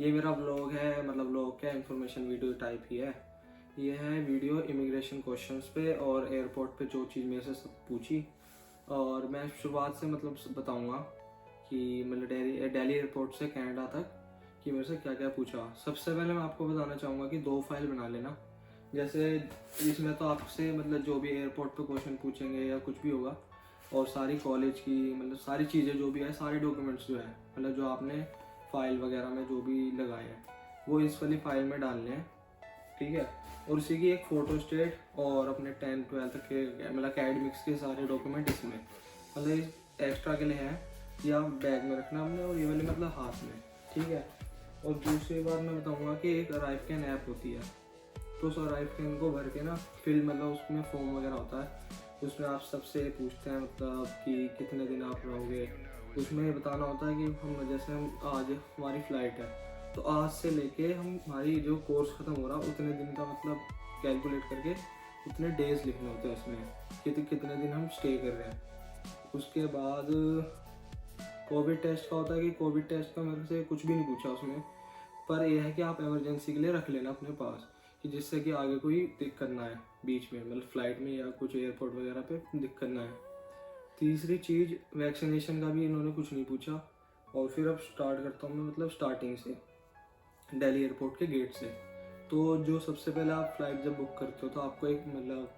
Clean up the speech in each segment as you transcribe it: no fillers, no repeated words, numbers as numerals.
ये मेरा व्लॉग है, मतलब व्लॉग क्या इन्फॉर्मेशन वीडियो टाइप ही है। ये है वीडियो इमिग्रेशन क्वेश्चंस पे और एयरपोर्ट पे जो चीज़ मेरे से सब पूछी। और मैं शुरुआत से मतलब बताऊंगा कि मतलब दिल्ली एयरपोर्ट से कनाडा तक कि मेरे से क्या क्या पूछा। सबसे पहले मैं आपको बताना चाहूँगा कि 2 फाइल बना लेना। जैसे इसमें तो आपसे मतलब जो भी एयरपोर्ट पे क्वेश्चन पूछेंगे या कुछ भी होगा, और सारी कॉलेज की मतलब सारी चीज़ें जो भी है, सारे डॉक्यूमेंट्स जो है मतलब जो आपने फाइल वगैरह में जो भी लगाए हैं वो इस वाली फाइल में डालने हैं, ठीक है। और उसी की एक फ़ोटो स्टेट और अपने 10th-12th के मतलब अकेडमिक्स के सारे डॉक्यूमेंट इसमें मतलब एक्स्ट्रा के लिए हैं, या बैग में रखना हमने, और ये वाले मतलब हाथ में, ठीक है। और दूसरी बात मैं बताऊंगा कि एक अराइव कैन ऐप होती है, तो उस अराइव कैन को भर के ना फिर मतलब उसमें फॉर्म वगैरह होता है, उसमें आप सबसे पूछते हैं मतलब कि कितने दिन आप रहोगे। उसमें ये बताना होता है कि हम जैसे हम आज हमारी फ़्लाइट है तो आज से लेके हम हमारी जो कोर्स ख़त्म हो रहा उतने दिन का मतलब कैलकुलेट करके उतने डेज लिखने होते हैं उसमें, कितने दिन हम स्टे कर रहे हैं। उसके बाद कोविड टेस्ट का होता है कि कोविड टेस्ट का मेरे से कुछ भी नहीं पूछा उसमें, पर यह है कि आप इमरजेंसी के लिए रख लेना अपने पास, कि जिससे कि आगे कोई दिक्कत ना आए बीच में मतलब फ़्लाइट में या कुछ एयरपोर्ट वगैरह पे दिक्कत ना आए। तीसरी चीज़ वैक्सीनेशन का भी इन्होंने कुछ नहीं पूछा। और फिर अब स्टार्ट करता हूँ मैं मतलब स्टार्टिंग से, दिल्ली एयरपोर्ट के गेट से। तो जो सबसे पहले आप फ़्लाइट जब बुक करते हो तो आपको एक मतलब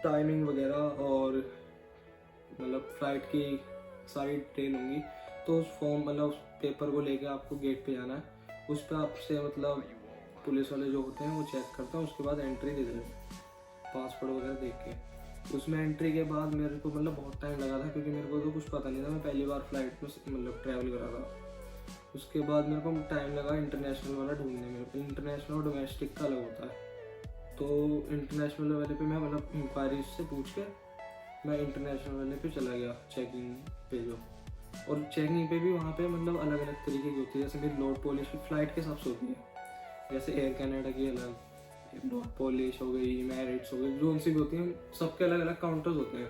टाइमिंग वगैरह और मतलब फ़्लाइट की सारी डिटेल होंगी, तो उस फॉर्म मतलब उस पेपर को लेके आपको गेट पे जाना है। उस पर आपसे मतलब पुलिस वाले जो होते हैं वो चेक करते हैं, उसके बाद एंट्री दे देते हैं पासपोर्ट वगैरह देख के। उसमें एंट्री के बाद मेरे को मतलब बहुत टाइम लगा था, क्योंकि मेरे को तो कुछ पता नहीं था, मैं पहली बार फ्लाइट में मतलब ट्रैवल करा था। उसके बाद मेरे को टाइम लगा इंटरनेशनल वाला ढूंढने में। इंटरनेशनल और डोमेस्टिक का अलग होता है, तो इंटरनेशनल वाले पे मैं मतलब इंक्वायरी से पूछ के मैं इंटरनेशनल वाले पे चला गया चेकिंग पे जो। और चेकिंग पे भी वहाँ पे मतलब अलग अलग तरीके की होती है, जैसे मेरी लोड पॉलिश की फ़्लाइट के हिसाब से होती है, जैसे एयर कनाडा की अलग, लोड पॉलिश हो गई, मेरिट्स हो गई, जो उनसी भी होती हैं, सबके अलग अलग काउंटर्स होते हैं।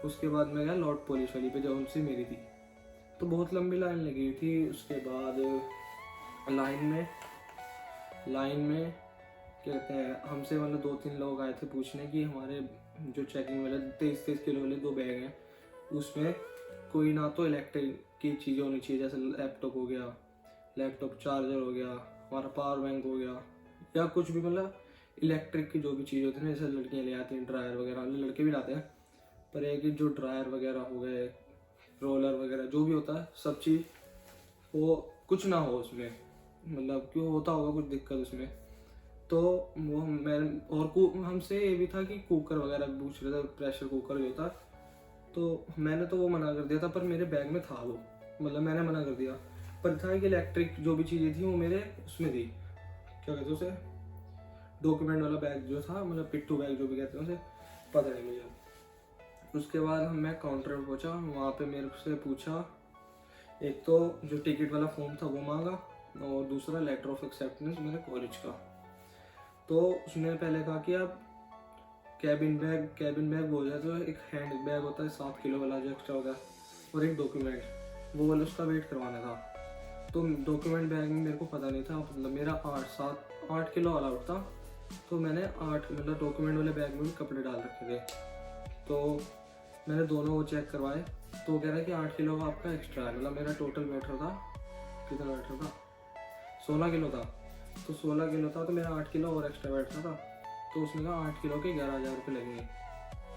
उसके बाद मैं गया लोड पॉलिश वाली पे जो उनसी मेरी थी, तो बहुत लंबी लाइन लगी थी। उसके बाद लाइन में कहते हैं हमसे मतलब 2-3 लोग आए थे पूछने कि हमारे जो चेकिंग वाले 23-23 किलो वाले 2 बैग हैं, उसमें कोई ना तो इलेक्ट्रिक की चीज़ें होनी चाहिए, जैसे लैपटॉप हो गया, लैपटॉप चार्जर हो गया, हमारा पावर बैंक हो गया, या कुछ भी मतलब इलेक्ट्रिक की जो भी चीज़ होती है ना, जैसे लड़कियाँ ले आती हैं ड्रायर वगैरह, लड़के भी लाते हैं, पर एक कि जो ड्रायर वगैरह हो गए, रोलर वगैरह जो भी होता है सब चीज़, वो कुछ ना हो उसमें, मतलब क्यों होता होगा कुछ दिक्कत उसमें। तो वो मैं और हमसे ये भी था कि कुकर वगैरह भी पूछ रहे थे, प्रेशर कुकर जो था, तो मैंने तो वो मना कर दिया था, पर मेरे बैग में था वो, मतलब मैंने मना कर दिया। पर था कि इलेक्ट्रिक जो भी चीज़ें थी वो मेरे उसमें थी, क्या कहते हैं उसे, डॉक्यूमेंट वाला बैग जो था, मतलब पिट्ठू बैग जो भी कहते हैं उसे, पता नहीं मुझे। उसके बाद मैं काउंटर पर पहुंचा, वहाँ पे मेरे से पूछा, एक तो जो टिकट वाला फॉर्म था वो मांगा, और दूसरा लेटर ऑफ एक्सेप्टेंस मेरे कॉलेज का। तो उसने पहले कहा कि आप कैबिन बैग बोल जाए तो एक हैंड बैग होता है 7 किलो वाला जो एक्स्ट्रा होता है, और एक डॉक्यूमेंट, वो वाला उसका वेट करवाना था। तो डॉक्यूमेंट बैग में मेरे को पता नहीं था, मतलब मेरा 8 किलो अलाउड था, तो मैंने 8 मतलब डॉक्यूमेंट वाले बैग में भी कपड़े डाल रखे थे। तो मैंने दोनों वो चेक करवाए, तो वो कह रहा है कि 8 किलो का आपका एक्स्ट्रा है, मतलब मेरा टोटल बैटर था, कितना बैटर था, 16 किलो था। तो 16 किलो था तो मेरा 8 किलो और एक्स्ट्रा बैठता था, तो उसने कहा 8 किलो के 11,000 रुपये लगेंगे।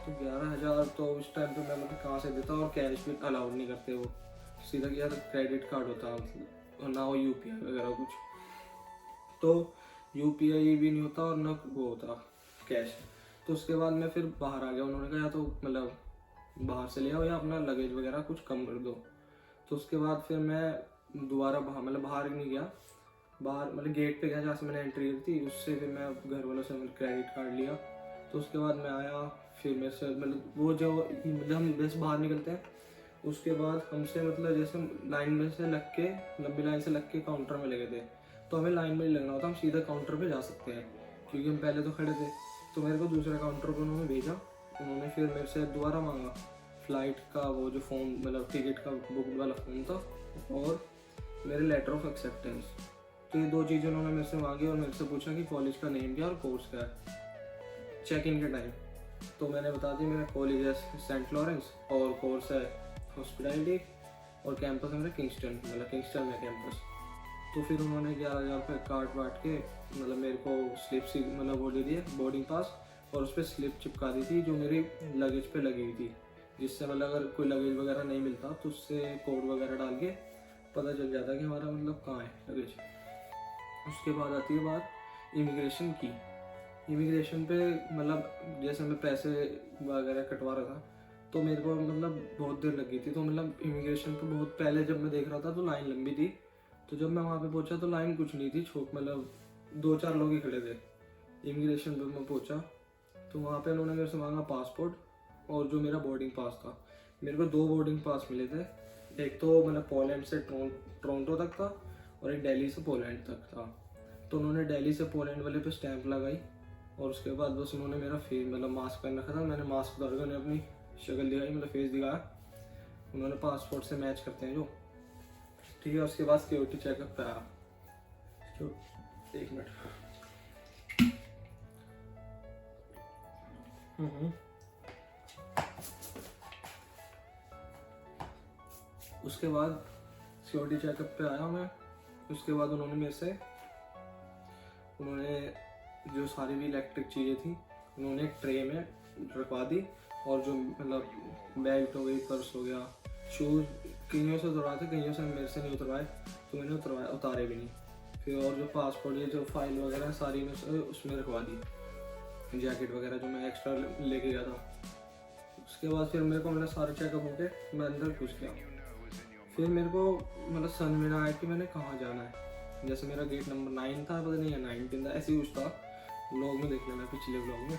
तो 11,000 तो उस टाइम पे मैं मतलब कहाँ से देता, और कैश भी अलाउड नहीं करते वो, सीधा क्या क्रेडिट कार्ड होता मतलब, और ना वो UPI वगैरह कुछ, तो UPI भी नहीं होता और ना वो होता कैश। तो उसके बाद मैं फिर बाहर आ गया, उन्होंने कहा या तो मतलब बाहर से ले आओ या अपना लगेज वगैरह कुछ कम कर दो। तो उसके बाद फिर मैं दोबारा बाहर नहीं गया, बाहर मतलब गेट पे गया जहाँ से मैंने एंट्री की थी, उससे फिर मैं घर वालों से मतलब क्रेडिट कार्ड लिया। तो उसके बाद मैं आया, फिर मेरे से मतलब वो जो मतलब हम जैसे बाहर निकलते हैं, उसके बाद हमसे मतलब जैसे लाइन में से लग के, लंबी लाइन से लग के काउंटर में लगे थे, तो हमें लाइन में नहीं लगना होता, हम सीधा काउंटर पे जा सकते हैं, क्योंकि हम पहले तो खड़े थे। तो मेरे को दूसरे काउंटर पर उन्होंने भेजा, उन्होंने फिर मेरे से दोबारा मांगा फ़्लाइट का वो जो फॉर्म, मतलब टिकट का बुक वाला फॉर्म था, और मेरे लेटर ऑफ एक्सेप्टेंस। तो ये 2 चीज़ें उन्होंने मेरे से मांगी और मेरे से पूछा कि कॉलेज का नेम क्या और कोर्स क्या है चेक इन के टाइम। तो मैंने बता दिया मेरा कॉलेज है सेंट लॉरेंस और कोर्स है हॉस्पिटैलिटी और कैंपस है मेरा किंगस्टन, मतलब किंगस्टन में कैंपस। तो फिर उन्होंने 11,000 रुपये काट वाट के मतलब मेरे को स्लिप सी मतलब वो दे दिया बोर्डिंग पास, और उस पर स्लिप चिपका दी थी जो मेरी लगेज पे लगी हुई थी, जिससे मतलब अगर कोई लगेज वगैरह नहीं मिलता तो उससे कोड वगैरह डाल के पता चल जाता कि हमारा मतलब कहाँ है लगेज। उसके बाद आती है बात इमिग्रेशन की। इमिग्रेशन पे मतलब जैसे मैं पैसे वगैरह कटवा रहा था तो मेरे को मतलब बहुत देर लगी थी। तो मतलब इमिग्रेशन पे बहुत पहले जब मैं देख रहा था तो लाइन लंबी थी। तो जब मैं वहाँ पे पहुँचा तो लाइन कुछ नहीं थी, छोट मतलब 2-4 लोग ही खड़े थे। इमिग्रेशन पे मैं पहुँचा तो वहाँ पे उन्होंने मेरे से मांगा पासपोर्ट और जो मेरा बोर्डिंग पास था। मेरे को 2 बोर्डिंग पास मिले थे, एक तो मतलब पोलैंड से टोरंटो तक था और एक दिल्ली से पोलैंड तक था। तो उन्होंने दिल्ली से पोलैंड वाले पे स्टैंप लगाई और उसके बाद बस उन्होंने मेरा फेस मतलब मास्क पहन रखा था, मैंने मास्क उतार के उन्हें अपनी शक्ल दिखाई मतलब फेस दिखाया। उन्होंने पासपोर्ट से मैच करते हैं जो, ठीक है। उसके बाद सिक्योरिटी चेकअप पे आया। तो 1 मिनट। उसके बाद सिक्योरिटी चेकअप पे आया मैं। उसके बाद उन्होंने मेरे से जो सारी भी इलेक्ट्रिक चीज़ें थी उन्होंने एक ट्रे में रखवा दी, और जो मतलब बेल्ट हो गई, पर्स हो गया, शूज़ कईयों से उतरवाए थे, कईयों से मेरे से नहीं उतरवाए तो मैंने उतारे भी नहीं। फिर और जो पासपोर्ट ये जो फाइल वगैरह सारी में उसमें रखवा दी, जैकेट वगैरह जो मैं एक्स्ट्रा लेके गया था। उसके बाद फिर मेरे को मेरा सारा चेकअप हो के मैं अंदर घुस गया। फिर मेरे को मतलब समझ में ना आया कि मैंने कहाँ जाना है। जैसे मेरा गेट नंबर 9 था, पता नहीं है 19 था, ऐसे ही कुछ था, व्लॉग में देख लेना पिछले व्लॉग में।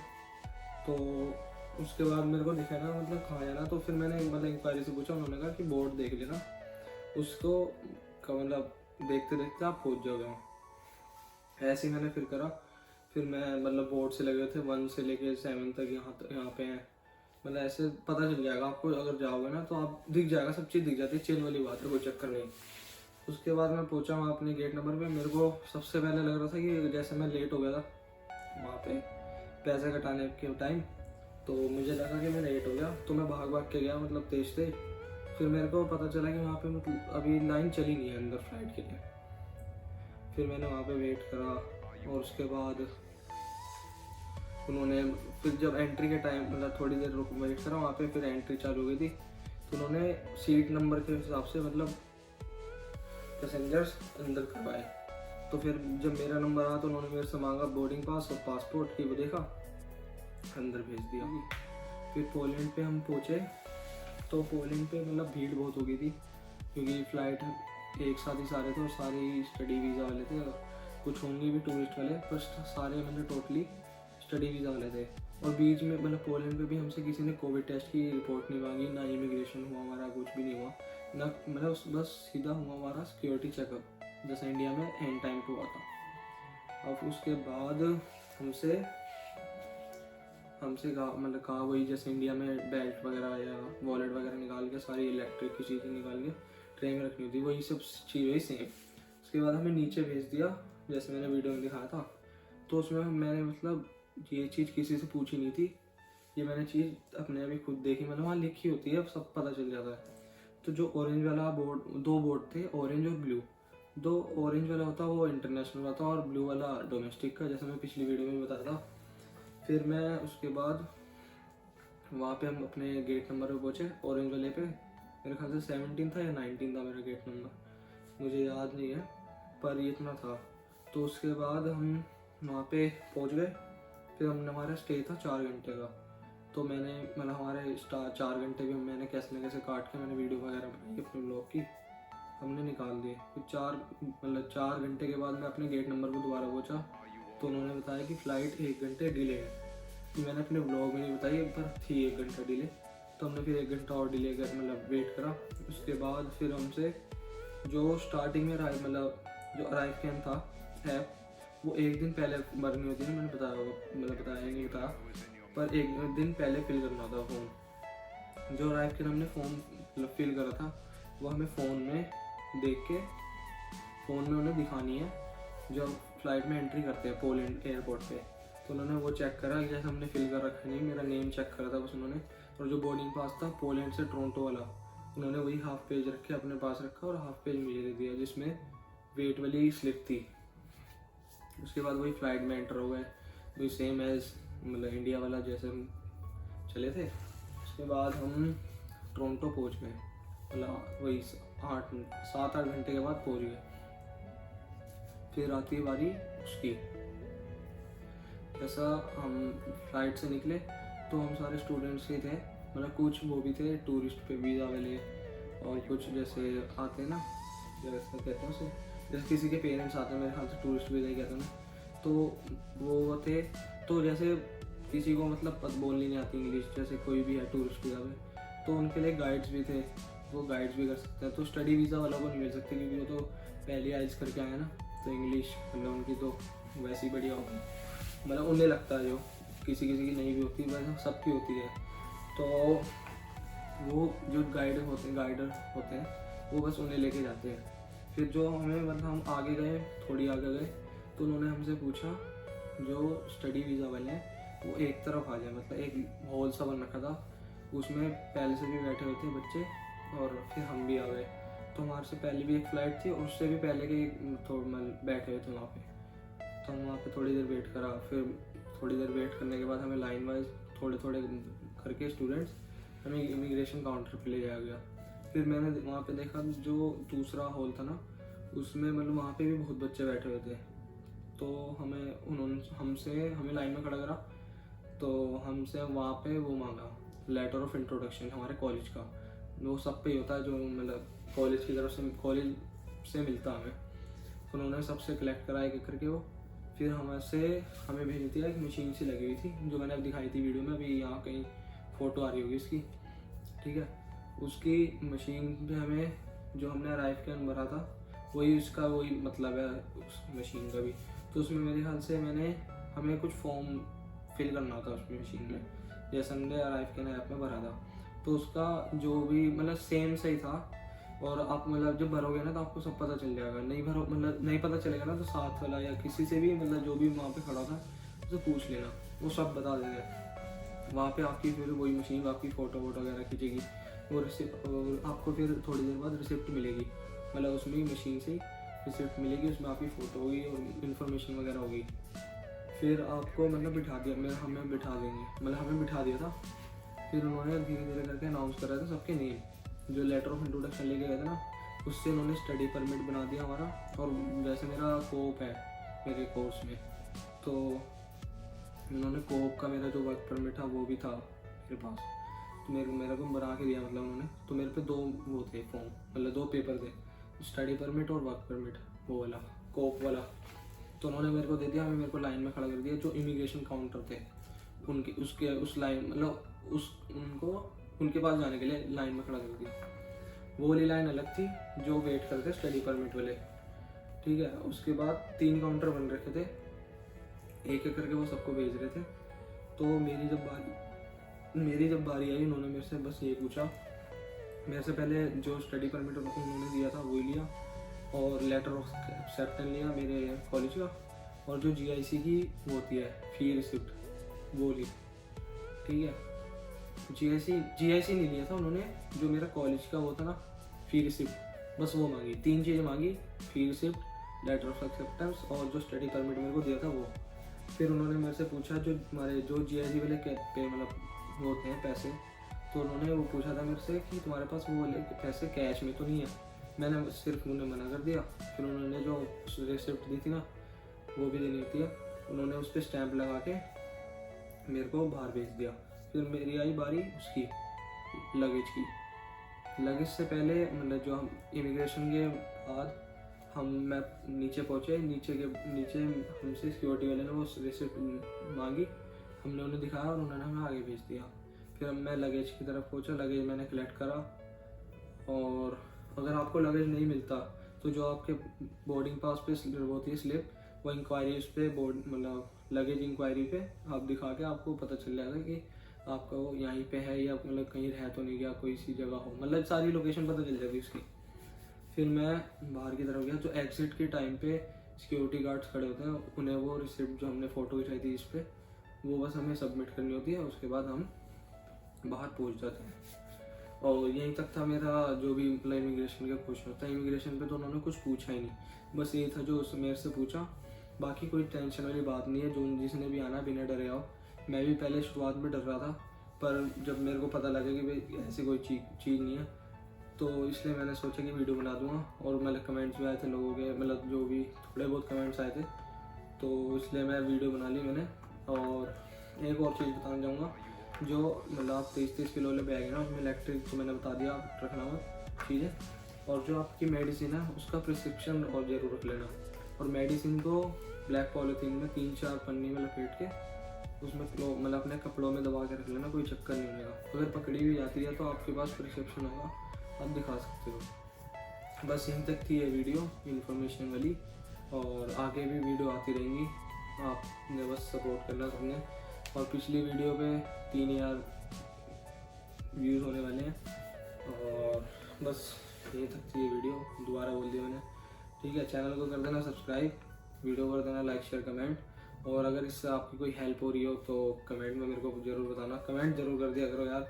तो उसके बाद मेरे को दिखा ना मतलब कहाँ जाना। तो फिर मैंने मतलब इंक्वायरी से पूछा, उन्होंने कहा कि बोर्ड देख लेना, उसको मतलब देखते देखते आप पहुँच जाओगे वहाँ। ऐसे ही मैंने फिर करा। फिर मैं मतलब बोर्ड से लगे थे 1 से लेके 7 तक यहाँ पे हैं, मतलब ऐसे पता चल जाएगा आपको। अगर जाओगे ना तो आप दिख जाएगा, सब चीज़ दिख जाती है, चिल वाली बात है, कोई चक्कर नहीं। उसके बाद मैं पहुंचा वहाँ अपने गेट नंबर पे। मेरे को सबसे पहले लग रहा था कि जैसे मैं लेट हो गया था वहाँ पे पैसे कटाने के टाइम, तो मुझे लगा कि मैं लेट हो गया, तो मैं भाग भाग के गया मतलब तेज तेज। फिर मेरे को पता चला कि वहाँ पे मतलब अभी लाइन चली नहीं है अंदर फ्लाइट के लिए। फिर मैंने वहाँ पे वेट करा और उसके बाद उन्होंने फिर जब एंट्री के टाइम मतलब थोड़ी देर रुक वेट करा वहाँ पे, फिर एंट्री चालू हो गई थी। तो उन्होंने सीट नंबर के हिसाब से मतलब पैसेंजर्स अंदर करवाए। तो फिर जब मेरा नंबर आया तो उन्होंने मेरे से मांगा बोर्डिंग पास और पासपोर्ट की, वो देखा, अंदर भेज दिया। फिर पोलैंड पे हम पहुँचे तो पोलैंड पे मतलब भीड़ बहुत हो गई थी, क्योंकि फ़्लाइट एक साथ ही सारे थे और सारे स्टडी वीज़ा वाले थे, कुछ होंगे भी टूरिस्ट वाले, पर सारे मतलब टोटली स्टडी वीज़ा वाले थे। और बीच में मतलब पोलैंड पे भी हमसे किसी ने कोविड टेस्ट की रिपोर्ट नहीं मांगी, ना इमिग्रेशन हुआ हमारा, कुछ भी नहीं हुआ ना, मतलब बस सीधा हुआ हमारा सिक्योरिटी चेकअप, जैसे इंडिया में एंड टाइम पे हुआ था। और उसके बाद हमसे कहा वही जैसे इंडिया में बेल्ट वगैरह या वॉलेट वगैरह निकाल के सारी इलेक्ट्रिक की चीज़ें निकाल के ट्रे में रखनी होती, वही सब चीज़ें सेम। उसके बाद हमें नीचे भेज दिया जैसे मैंने वीडियो में दिखाया था। तो उसमें मैंने मतलब ये चीज़ किसी से पूछी नहीं थी, ये मैंने चीज़ अपने अभी खुद देखी, मतलब वहाँ लिखी होती है, सब पता चल जाता है। तो जो ऑरेंज वाला बोर्ड, 2 बोर्ड थे, ऑरेंज और ब्लू। 2 ऑरेंज वाला होता वो इंटरनेशनल होता और ब्लू वाला डोमेस्टिक का, जैसे मैं पिछली वीडियो में बताया था। फिर मैं उसके बाद वहाँ पे हम अपने गेट नंबर पे पहुँचे, ऑरेंज वाले पे। मेरे ख्याल से 17 था या 19 था मेरा गेट नंबर, मुझे याद नहीं है, पर ये इतना था। तो उसके बाद हम वहाँ पे पहुँच गए। फिर हमारा स्टे था 4 घंटे का। तो मैंने मतलब हमारे 4 घंटे भी मैंने कैसे न कैसे काट के मैंने वीडियो वगैरह बनाई अपने ब्लॉग की, हमने निकाल दिए। फिर 4 घंटे के बाद मैं अपने गेट नंबर पर दोबारा पहुँचा तो उन्होंने बताया कि फ़्लाइट 1 घंटे डिले है। कि मैंने अपने ब्लॉग में नहीं बताई, पर थी 1 घंटा डिले। तो हमने फिर 1 घंटा और डिले कर मतलब वेट करा। उसके बाद फिर हमसे जो स्टार्टिंग में मतलब जो अराइव कैन था ऐप, वो 1 दिन पहले भरनी होती है, मैंने बताया होगा, मतलब बताया नहीं बताया, पर 1 दिन पहले फिल करना था फॉर्म। जो अराइव कैन हमने फॉर्म फिल करा था वो हमें फ़ोन में देख के फ़ोन में उन्हें दिखानी है जब फ़्लाइट में एंट्री करते हैं पोलैंड एयरपोर्ट पे। तो उन्होंने वो चेक करा, जैसे हमने फिल कर रखा नहीं, मेरा नेम चेक करा था बस उन्होंने, और जो बोर्डिंग पास था पोलैंड से टोरंटो वाला, उन्होंने वही हाफ पेज रख के अपने पास रखा और हाफ पेज मुझे दे दिया जिसमें वेट वाली स्लिप थी। उसके बाद वही फ्लाइट में एंटर हो गए, वही सेम एज मतलब इंडिया वाला जैसे हम चले थे। उसके बाद हम टोरंटो पहुंच गए, मतलब वही 7-8 घंटे के बाद पहुंच गए। फिर आती है बारी उसकी, जैसा हम फ्लाइट से निकले तो हम सारे स्टूडेंट्स ही थे, मतलब कुछ वो भी थे टूरिस्ट पे वीज़ा वाले, और कुछ जैसे आते हैं ना, जैसे कहते हैं उसे, जैसे किसी के पेरेंट्स आते हैं, मेरे ख्याल से टूरिस्ट वीज़ा ही कहते हैं ना, तो वो थे। तो जैसे किसी को मतलब बोलनी नहीं आती इंग्लिश, जैसे कोई भी है टूरिस्ट वीज़ा पे, तो उनके लिए गाइड्स भी थे, वो गाइड्स भी कर सकते हैं। तो स्टडी वीज़ा वालों को नहीं मिल सकते क्योंकि वो तो पहले आइल्स करके आए ना, तो इंग्लिश मतलब उनकी तो वैसे ही बढ़िया होगी, मतलब उन्हें लगता है, जो किसी किसी की नहीं भी होती, वैसे सबकी होती है। तो वो जो गाइडर होते हैं वो बस उन्हें लेके जाते हैं। फिर जो हमें मतलब हम आगे गए, थोड़ी आगे गए, तो उन्होंने हमसे पूछा जो स्टडी वीज़ा वाले हैं वो एक तरफ आ जाए, मतलब एक हॉल सा बन रखा था, उसमें पहले से भी बैठे हुए थे बच्चे, और फिर हम भी आ गए। तो हमारे से पहले भी एक फ़्लाइट थी और उससे भी पहले के बैठे हुए थे वहाँ पे। तो हम वहाँ पे थोड़ी देर वेट करा, फिर थोड़ी देर वेट करने के बाद हमें लाइन वाइज थोड़े थोड़े करके स्टूडेंट्स हमें इमिग्रेशन काउंटर पे ले जाया गया। फिर मैंने वहाँ पे देखा जो दूसरा हॉल था ना, उसमें मतलब वहाँ पे भी बहुत बच्चे बैठे हुए थे। तो हमें लाइन में खड़ा करा, तो हमसे वहाँ पे वो मांगा लेटर ऑफ इंट्रोडक्शन हमारे कॉलेज का। वो सब पे ही होता है, जो मतलब कॉलेज की तरफ से, कॉलेज से मिलता हमें। तो उन्होंने सबसे कलेक्ट करा एक करके वो, फिर हमें भेज दिया। एक मशीन सी लगी हुई थी जो मैंने अब दिखाई थी वीडियो में, अभी यहाँ कहीं फ़ोटो आ रही होगी इसकी, ठीक है। उसकी मशीन पे हमें जो हमने अराइव के भरा था वही उसका वही मतलब है उस मशीन का भी। तो उसमें मेरे ख्याल से हमें कुछ फॉर्म फिल करना था उसमें मशीन में, जैसे हमने अराइव के ऐप में भरा था। तो उसका जो भी मतलब सेम सही था, और आप मतलब जब भरोगे ना तो आपको सब पता चल जाएगा। नहीं पता चलेगा ना तो साथ वाला या किसी से भी, मतलब जो भी वहाँ पे खड़ा था उससे पूछ लेना, वो सब बता देंगे। वहाँ पे आपकी फिर वही मशीन आपकी फ़ोटो वगैरह खींचेगी, और आपको फिर थोड़ी देर बाद रिसिप्ट मिलेगी, मतलब उसमें मशीन से ही रिसिप्ट मिलेगी, उसमें आपकी फ़ोटो होगी और इन्फॉर्मेशन वगैरह होगी। फिर आपको मतलब हमें बिठा देंगे, मतलब हमें बिठा दिया था। फिर उन्होंने धीरे धीरे करके अनाउंस करा था सबके नेम, जो लेटर ऑफ इंट्रोडक्शन लेके गए थे ना, उससे उन्होंने स्टडी परमिट बना दिया हमारा। और वैसे मेरा कोप है मेरे कोर्स में, तो उन्होंने कोप का मेरा जो वर्क परमिट था वो भी था मेरे पास, तो मेरा को बना के दिया मतलब उन्होंने। तो मेरे पे 2 वो थे फॉर्म, मतलब 2 पेपर थे, स्टडी परमिट और वर्क परमिट, वो वाला कोप वाला। तो उन्होंने मेरे को दे दिया, मेरे को लाइन में खड़ा कर दिया। जो इमिग्रेशन काउंटर थे उस लाइन मतलब उनके पास जाने के लिए लाइन में खड़ा कर दिया। वो वाली लाइन अलग थी जो वेट करते स्टडी परमिट वाले, ठीक है। उसके बाद 3 काउंटर बन रखे थे, एक एक करके वो सबको भेज रहे थे। तो मेरी जब बारी आई, उन्होंने मेरे से बस ये पूछा, मेरे से पहले जो स्टडी परमिट उन्होंने दिया था वो लिया, और लेटर ऑफ एक्सेप्टेंस लिया मेरे कॉलेज का, और जो GIC की वो होती है फी रिसिप्ट वो ली, ठीक है। GIC नहीं लिया था उन्होंने, जो मेरा कॉलेज का वो था ना फी रिसिप्ट, बस वो मांगी। 3 चीज़ें मांगी, फी रिसिप्ट, लेटर ऑफ एक्सेप्टेंस और जो स्टडी परमिट मेरे को दिया था वो। फिर उन्होंने मेरे से पूछा जो हमारे जो GIC वाले पे मतलब वो होते हैं पैसे, तो उन्होंने वो पूछा था मेरे से कि तुम्हारे पास वो वाले पैसे कैश में तो नहीं है। मैंने सिर्फ उन्हें मना कर दिया। फिर उन्होंने जो रिसिप्ट दी थी ना वो भी देनी होती है, उन्होंने उस पर स्टैंप लगा के मेरे को बाहर भेज दिया। फिर मेरी आई बारी उसकी लगेज की। लगेज से पहले मतलब जो हम इमिग्रेशन के बाद मैं नीचे पहुँचे, नीचे हमसे सिक्योरिटी वाले ने वो रिसिप्ट मांगी, हमने उन्हें दिखाया और उन्होंने हमें आगे भेज दिया। फिर मैं लगेज की तरफ पहुँचा, लगेज मैंने कलेक्ट करा। और अगर आपको लगेज नहीं मिलता तो जो आपके बोर्डिंग पास पे होती है स्लिप, वो इंक्वायरी उस पर मतलब लगेज इंक्वायरी पे आप दिखा के आपको पता चल जाएगा कि आपका वो यहीं पे है या मतलब कहीं रह तो नहीं गया, कोई सी जगह हो, मतलब सारी लोकेशन पता चल जाती है उसकी। फिर मैं बाहर की तरफ गया, तो एग्जिट के टाइम पे सिक्योरिटी गार्ड्स खड़े होते हैं, उन्हें वो रिसिप्ट जो हमने फ़ोटो खिंचाई थी इस पर, वो बस हमें सबमिट करनी होती है, उसके बाद हम बाहर पहुंच जाते हैं। और यहीं तक था मेरा जो भी मतलब इमिग्रेशन का क्वेश्चन होता है। इमिग्रेशन पे तो उन्होंने कुछ पूछा ही नहीं, बस ये था जो मेरे से पूछा। बाकी कोई टेंशन वाली बात नहीं है, जो जिसने भी आना बिना डरे आओ। मैं भी पहले शुरुआत में डर रहा था, पर जब मेरे को पता लगा कि भाई ऐसी कोई चीज़ नहीं है, तो इसलिए मैंने सोचा कि वीडियो बना दूंगा। और मतलब कमेंट्स भी आए थे लोगों के, मतलब जो भी थोड़े बहुत कमेंट्स आए थे, तो इसलिए मैं वीडियो बना ली मैंने। और एक और चीज़ बताना चाहूँगा, जो मतलब आप 23 किलो वाले बैग है ना, उसमें इलेक्ट्रिक तो मैंने बता दिया आप रखना मत चीज़ें। और जो आपकी मेडिसिन है उसका प्रिस्क्रिप्शन और ज़रूर रख लेना। और मेडिसिन को ब्लैक पॉलीथीन में 3-4 पन्नी में लपेट के उसमें मतलब अपने कपड़ों में दबा के रख लेना, कोई चक्कर नहीं होगा। अगर पकड़ी भी जाती है तो आपके पास प्रिस्क्रिप्शन होगा, आप दिखा सकते हो। बस यहीं तक थी ये वीडियो इन्फॉर्मेशन वाली, और आगे भी वीडियो आती रहेंगी, आपने बस सपोर्ट करना सबने। और पिछली वीडियो पे 3000 व्यूज़ होने वाले हैं, और बस यहीं तक थी ये वीडियो, दोबारा बोल दिया मैंने। ठीक है, चैनल को कर देना सब्सक्राइब, वीडियो कर देना लाइक शेयर कमेंट। और अगर इससे आपकी कोई हेल्प हो रही हो तो कमेंट में मेरे को ज़रूर बताना, कमेंट ज़रूर कर दिया करो यार।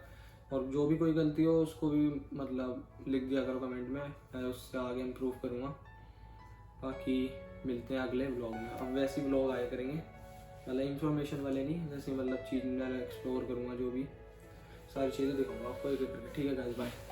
और जो भी कोई गलती हो उसको भी मतलब लिख दिया करो कमेंट में, मैं उससे आगे इम्प्रूव करूँगा। बाकी मिलते हैं अगले व्लॉग में। अब वैसे व्लॉग आया करेंगे, मतलब इन्फॉर्मेशन वाले नहीं, जैसे मतलब चीज़ मैं एक्सप्लोर करूँगा, जो भी सारी चीज़ें दिखाऊँगा आपको एक एक करके। ठीक है गाइस, बाय।